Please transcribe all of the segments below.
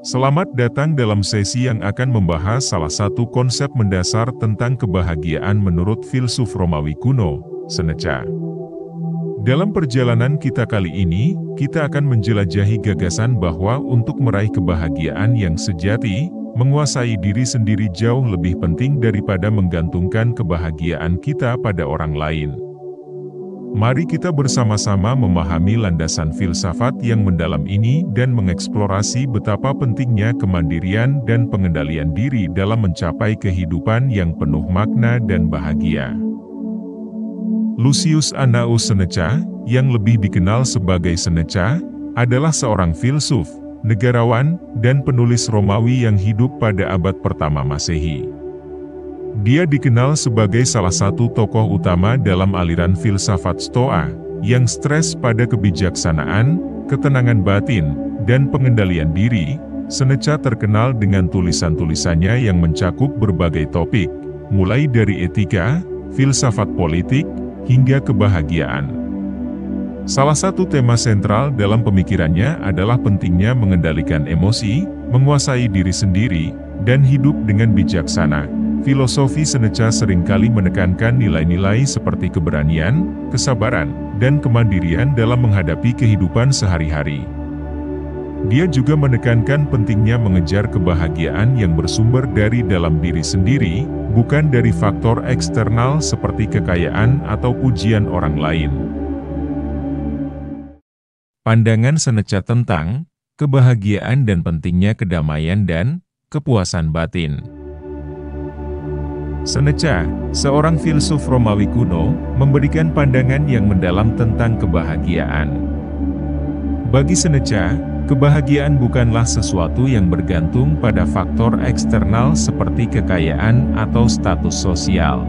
Selamat datang dalam sesi yang akan membahas salah satu konsep mendasar tentang kebahagiaan menurut filsuf Romawi kuno, Seneca. Dalam perjalanan kita kali ini, kita akan menjelajahi gagasan bahwa untuk meraih kebahagiaan yang sejati, menguasai diri sendiri jauh lebih penting daripada menggantungkan kebahagiaan kita pada orang lain. Mari kita bersama-sama memahami landasan filsafat yang mendalam ini dan mengeksplorasi betapa pentingnya kemandirian dan pengendalian diri dalam mencapai kehidupan yang penuh makna dan bahagia. Lucius Annaeus Seneca, yang lebih dikenal sebagai Seneca, adalah seorang filsuf, negarawan, dan penulis Romawi yang hidup pada abad pertama Masehi. Dia dikenal sebagai salah satu tokoh utama dalam aliran filsafat Stoa, yang stres pada kebijaksanaan, ketenangan batin, dan pengendalian diri. Seneca terkenal dengan tulisan-tulisannya yang mencakup berbagai topik, mulai dari etika, filsafat politik, hingga kebahagiaan. Salah satu tema sentral dalam pemikirannya adalah pentingnya mengendalikan emosi, menguasai diri sendiri, dan hidup dengan bijaksana. Filosofi Seneca seringkali menekankan nilai-nilai seperti keberanian, kesabaran, dan kemandirian dalam menghadapi kehidupan sehari-hari. Dia juga menekankan pentingnya mengejar kebahagiaan yang bersumber dari dalam diri sendiri, bukan dari faktor eksternal seperti kekayaan atau pujian orang lain. Pandangan Seneca tentang kebahagiaan dan pentingnya kedamaian dan kepuasan batin. Seneca, seorang filsuf Romawi kuno, memberikan pandangan yang mendalam tentang kebahagiaan. Bagi Seneca, kebahagiaan bukanlah sesuatu yang bergantung pada faktor eksternal seperti kekayaan atau status sosial.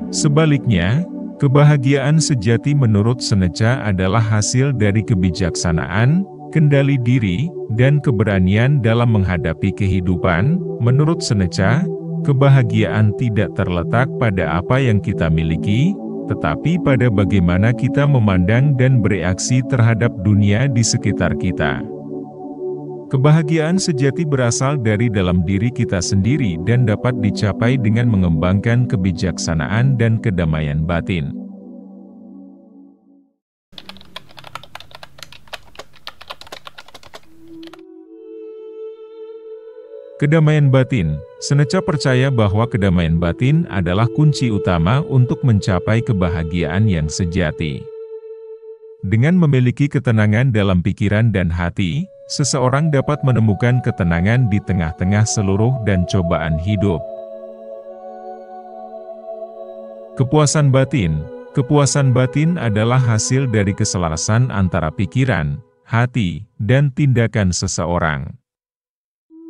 Sebaliknya, kebahagiaan sejati menurut Seneca adalah hasil dari kebijaksanaan, kendali diri, dan keberanian dalam menghadapi kehidupan. Menurut Seneca, kebahagiaan tidak terletak pada apa yang kita miliki, tetapi pada bagaimana kita memandang dan bereaksi terhadap dunia di sekitar kita. Kebahagiaan sejati berasal dari dalam diri kita sendiri dan dapat dicapai dengan mengembangkan kebijaksanaan dan kedamaian batin. Kedamaian batin. Seneca percaya bahwa kedamaian batin adalah kunci utama untuk mencapai kebahagiaan yang sejati. Dengan memiliki ketenangan dalam pikiran dan hati, seseorang dapat menemukan ketenangan di tengah-tengah seluruh dan cobaan hidup. Kepuasan batin. Kepuasan batin adalah hasil dari keselarasan antara pikiran, hati, dan tindakan seseorang.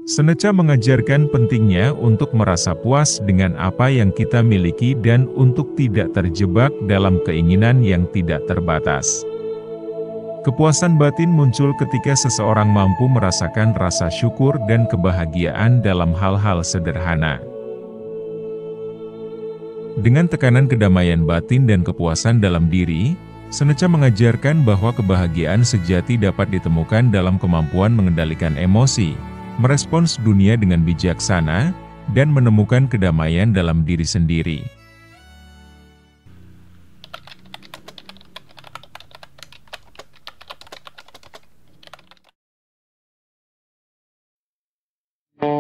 Seneca mengajarkan pentingnya untuk merasa puas dengan apa yang kita miliki dan untuk tidak terjebak dalam keinginan yang tidak terbatas. Kepuasan batin muncul ketika seseorang mampu merasakan rasa syukur dan kebahagiaan dalam hal-hal sederhana. Dengan tekanan kedamaian batin dan kepuasan dalam diri, Seneca mengajarkan bahwa kebahagiaan sejati dapat ditemukan dalam kemampuan mengendalikan emosi, merespons dunia dengan bijaksana, dan menemukan kedamaian dalam diri sendiri.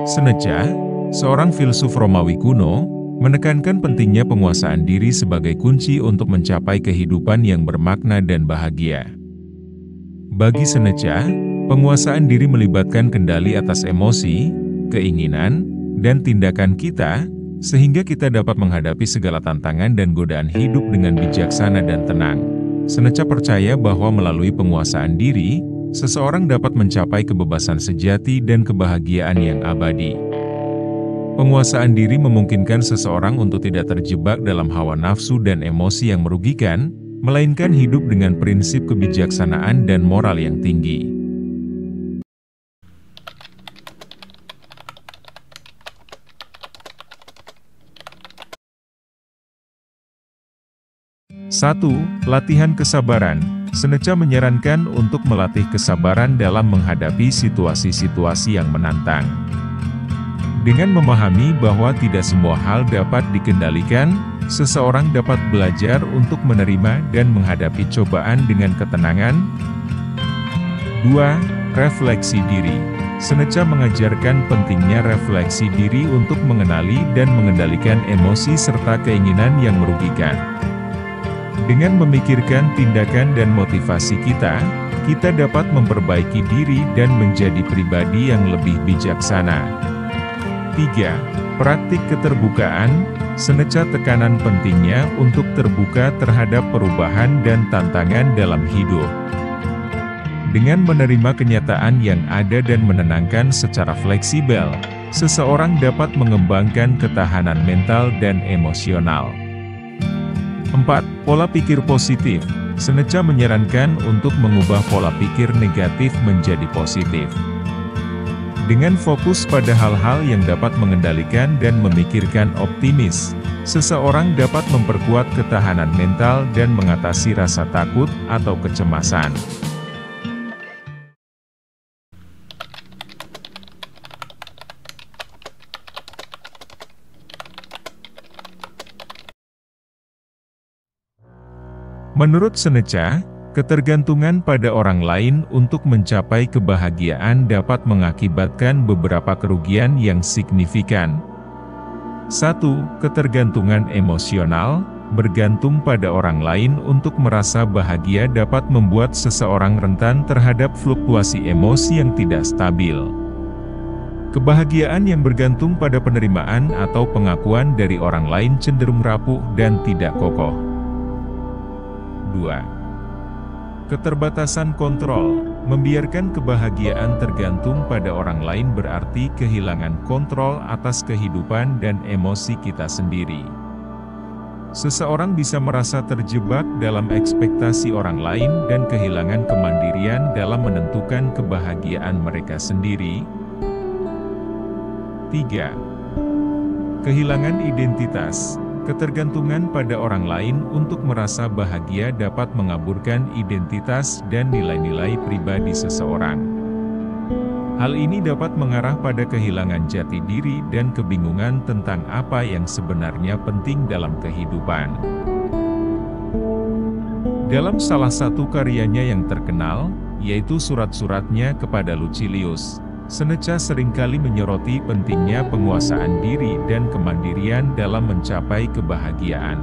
Seneca, seorang filsuf Romawi kuno, menekankan pentingnya penguasaan diri sebagai kunci untuk mencapai kehidupan yang bermakna dan bahagia. Bagi Seneca, penguasaan diri melibatkan kendali atas emosi, keinginan, dan tindakan kita, sehingga kita dapat menghadapi segala tantangan dan godaan hidup dengan bijaksana dan tenang. Seneca percaya bahwa melalui penguasaan diri, seseorang dapat mencapai kebebasan sejati dan kebahagiaan yang abadi. Penguasaan diri memungkinkan seseorang untuk tidak terjebak dalam hawa nafsu dan emosi yang merugikan, melainkan hidup dengan prinsip kebijaksanaan dan moral yang tinggi. 1. Latihan kesabaran. Seneca menyarankan untuk melatih kesabaran dalam menghadapi situasi-situasi yang menantang. Dengan memahami bahwa tidak semua hal dapat dikendalikan, seseorang dapat belajar untuk menerima dan menghadapi cobaan dengan ketenangan. 2. Refleksi diri. Seneca mengajarkan pentingnya refleksi diri untuk mengenali dan mengendalikan emosi serta keinginan yang merugikan. Dengan memikirkan tindakan dan motivasi kita dapat memperbaiki diri dan menjadi pribadi yang lebih bijaksana. 3. Praktik keterbukaan. Seneca tekanan pentingnya untuk terbuka terhadap perubahan dan tantangan dalam hidup. Dengan menerima kenyataan yang ada dan menenangkan secara fleksibel, seseorang dapat mengembangkan ketahanan mental dan emosional. 4. Pola pikir positif. Seneca menyarankan untuk mengubah pola pikir negatif menjadi positif. Dengan fokus pada hal-hal yang dapat mengendalikan dan memikirkan optimis, seseorang dapat memperkuat ketahanan mental dan mengatasi rasa takut atau kecemasan. Menurut Seneca, ketergantungan pada orang lain untuk mencapai kebahagiaan dapat mengakibatkan beberapa kerugian yang signifikan. 1. Ketergantungan emosional. Bergantung pada orang lain untuk merasa bahagia dapat membuat seseorang rentan terhadap fluktuasi emosi yang tidak stabil. Kebahagiaan yang bergantung pada penerimaan atau pengakuan dari orang lain cenderung rapuh dan tidak kokoh. 2. Keterbatasan kontrol. Membiarkan kebahagiaan tergantung pada orang lain berarti kehilangan kontrol atas kehidupan dan emosi kita sendiri. Seseorang bisa merasa terjebak dalam ekspektasi orang lain dan kehilangan kemandirian dalam menentukan kebahagiaan mereka sendiri. 3. Kehilangan identitas. Ketergantungan pada orang lain untuk merasa bahagia dapat mengaburkan identitas dan nilai-nilai pribadi seseorang. Hal ini dapat mengarah pada kehilangan jati diri dan kebingungan tentang apa yang sebenarnya penting dalam kehidupan. Dalam salah satu karyanya yang terkenal, yaitu surat-suratnya kepada Lucilius, Seneca seringkali menyoroti pentingnya penguasaan diri dan kemandirian dalam mencapai kebahagiaan.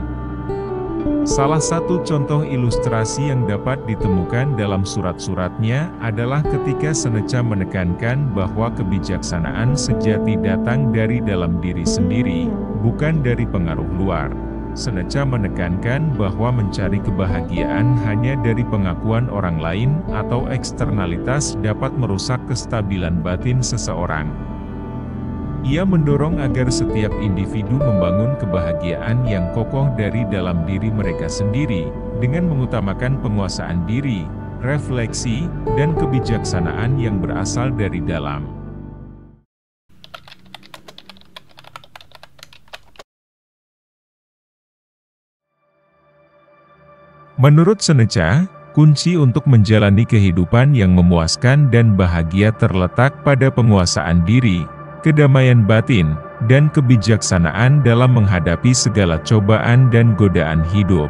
Salah satu contoh ilustrasi yang dapat ditemukan dalam surat-suratnya adalah ketika Seneca menekankan bahwa kebijaksanaan sejati datang dari dalam diri sendiri, bukan dari pengaruh luar. Seneca menekankan bahwa mencari kebahagiaan hanya dari pengakuan orang lain atau eksternalitas dapat merusak kestabilan batin seseorang. Ia mendorong agar setiap individu membangun kebahagiaan yang kokoh dari dalam diri mereka sendiri, dengan mengutamakan penguasaan diri, refleksi, dan kebijaksanaan yang berasal dari dalam. Menurut Seneca, kunci untuk menjalani kehidupan yang memuaskan dan bahagia terletak pada penguasaan diri, kedamaian batin, dan kebijaksanaan dalam menghadapi segala cobaan dan godaan hidup.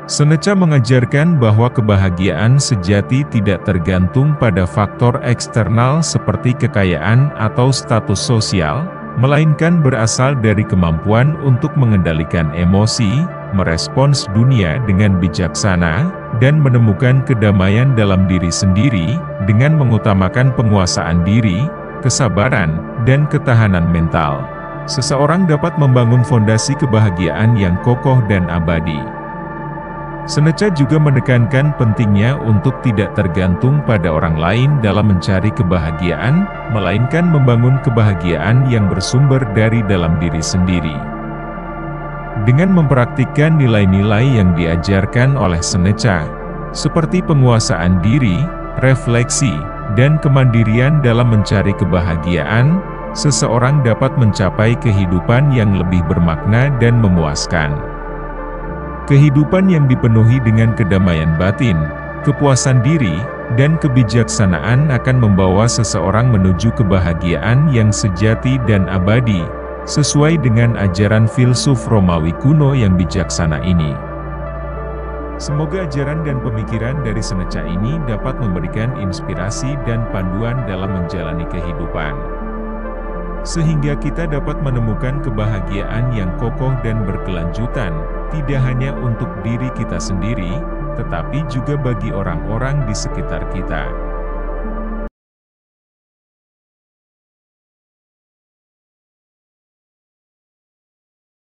Seneca mengajarkan bahwa kebahagiaan sejati tidak tergantung pada faktor eksternal seperti kekayaan atau status sosial, melainkan berasal dari kemampuan untuk mengendalikan emosi, merespons dunia dengan bijaksana, dan menemukan kedamaian dalam diri sendiri, dengan mengutamakan penguasaan diri, kesabaran, dan ketahanan mental. Seseorang dapat membangun fondasi kebahagiaan yang kokoh dan abadi. Seneca juga menekankan pentingnya untuk tidak tergantung pada orang lain dalam mencari kebahagiaan, melainkan membangun kebahagiaan yang bersumber dari dalam diri sendiri. Dengan mempraktikkan nilai-nilai yang diajarkan oleh Seneca, seperti penguasaan diri, refleksi, dan kemandirian dalam mencari kebahagiaan, seseorang dapat mencapai kehidupan yang lebih bermakna dan memuaskan. Kehidupan yang dipenuhi dengan kedamaian batin, kepuasan diri, dan kebijaksanaan akan membawa seseorang menuju kebahagiaan yang sejati dan abadi, sesuai dengan ajaran filsuf Romawi kuno yang bijaksana ini. Semoga ajaran dan pemikiran dari Seneca ini dapat memberikan inspirasi dan panduan dalam menjalani kehidupan, sehingga kita dapat menemukan kebahagiaan yang kokoh dan berkelanjutan, tidak hanya untuk diri kita sendiri, tetapi juga bagi orang-orang di sekitar kita.